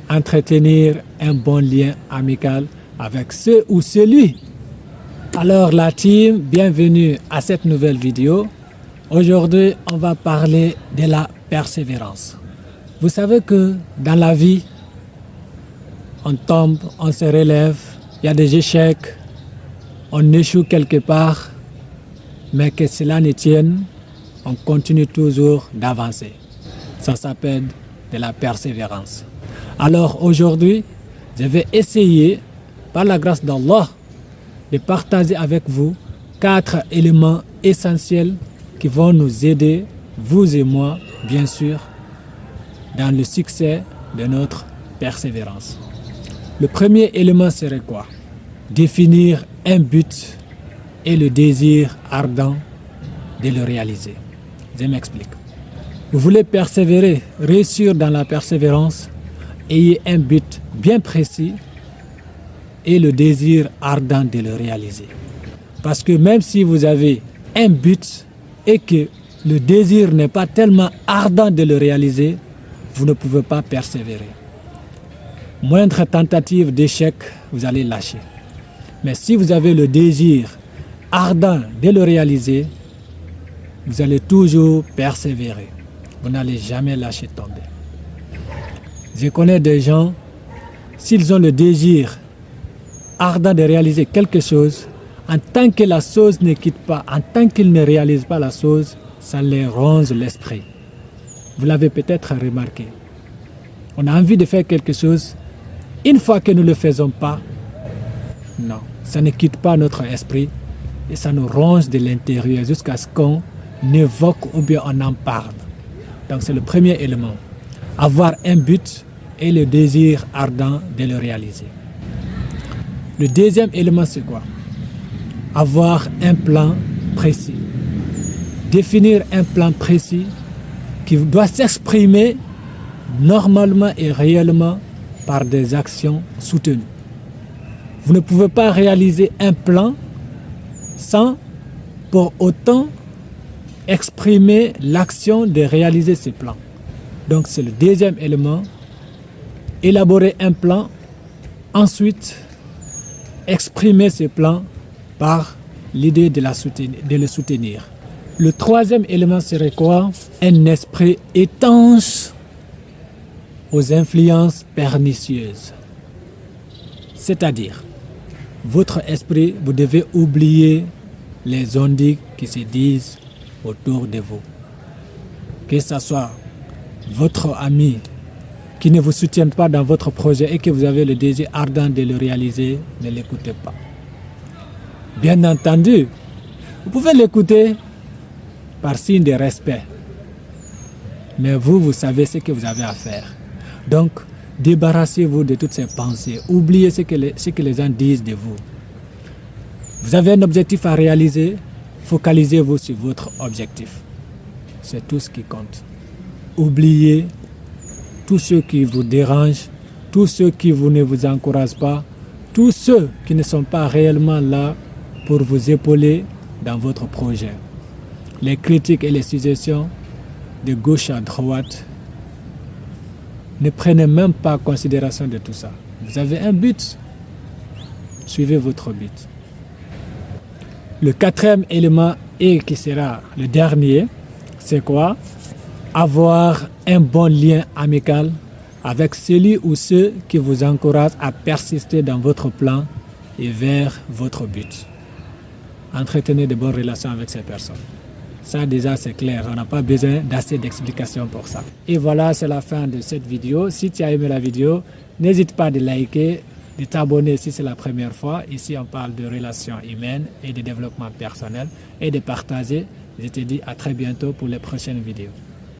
entretenir un bon lien amical avec ce ou celui. Alors la team, bienvenue à cette nouvelle vidéo. Aujourd'hui, on va parler de la persévérance. Vous savez que dans la vie, on tombe, on se relève, il y a des échecs, on échoue quelque part, mais que cela ne tienne, on continue toujours d'avancer. Ça s'appelle de la persévérance. Alors aujourd'hui, je vais essayer, par la grâce d'Allah, de partager avec vous 4 éléments essentiels qui vont nous aider, vous et moi, bien sûr, dans le succès de notre persévérance. Le premier élément serait quoi? Définir un but et le désir ardent de le réaliser. Je m'explique. Vous voulez persévérer, réussir dans la persévérance, ayez un but bien précis et le désir ardent de le réaliser. Parce que même si vous avez un but et que le désir n'est pas tellement ardent de le réaliser, vous ne pouvez pas persévérer. Moindre tentative d'échec, vous allez lâcher. Mais si vous avez le désir ardent de le réaliser, vous allez toujours persévérer. Vous n'allez jamais lâcher tomber. Je connais des gens, s'ils ont le désir ardent de réaliser quelque chose, en tant que la chose ne quitte pas, en tant qu'ils ne réalisent pas la chose, ça les ronge l'esprit. Vous l'avez peut-être remarqué. On a envie de faire quelque chose. Une fois que nous ne le faisons pas, non, ça ne quitte pas notre esprit et ça nous ronge de l'intérieur jusqu'à ce qu'on évoque ou bien on en parle. Donc c'est le premier élément. Avoir un but et le désir ardent de le réaliser. Le deuxième élément, c'est quoi? Avoir un plan précis. Définir un plan précis qui doit s'exprimer normalement et réellement par des actions soutenues. Vous ne pouvez pas réaliser un plan sans pour autant exprimer l'action de réaliser ce plan. Donc c'est le deuxième élément. Élaborer un plan, ensuite exprimer ce plan par l'idée de le soutenir. Le troisième élément serait quoi? Un esprit étanche aux influences pernicieuses. C'est-à-dire, votre esprit, vous devez oublier les ondes qui se disent autour de vous. Que ce soit votre ami qui ne vous soutient pas dans votre projet et que vous avez le désir ardent de le réaliser, ne l'écoutez pas. Bien entendu, vous pouvez l'écouter par signe de respect. Mais vous savez ce que vous avez à faire. Donc, débarrassez-vous de toutes ces pensées. Oubliez ce que les gens disent de vous. Vous avez un objectif à réaliser, focalisez-vous sur votre objectif. C'est tout ce qui compte. Oubliez tous ceux qui vous dérangent, tous ceux qui ne vous encouragent pas, tous ceux qui ne sont pas réellement là pour vous épauler dans votre projet. Les critiques et les suggestions de gauche à droite, ne prenez même pas en considération de tout ça. Vous avez un but, suivez votre but. Le quatrième élément et qui sera le dernier, c'est quoi? Avoir un bon lien amical avec celui ou ceux qui vous encouragent à persister dans votre plan et vers votre but. Entretenez de bonnes relations avec ces personnes. Ça déjà c'est clair, on n'a pas besoin d'assez d'explications pour ça. Et voilà, c'est la fin de cette vidéo. Si tu as aimé la vidéo, n'hésite pas de liker, de t'abonner si c'est la première fois. Ici on parle de relations humaines et de développement personnel et de partager. Je te dis à très bientôt pour les prochaines vidéos.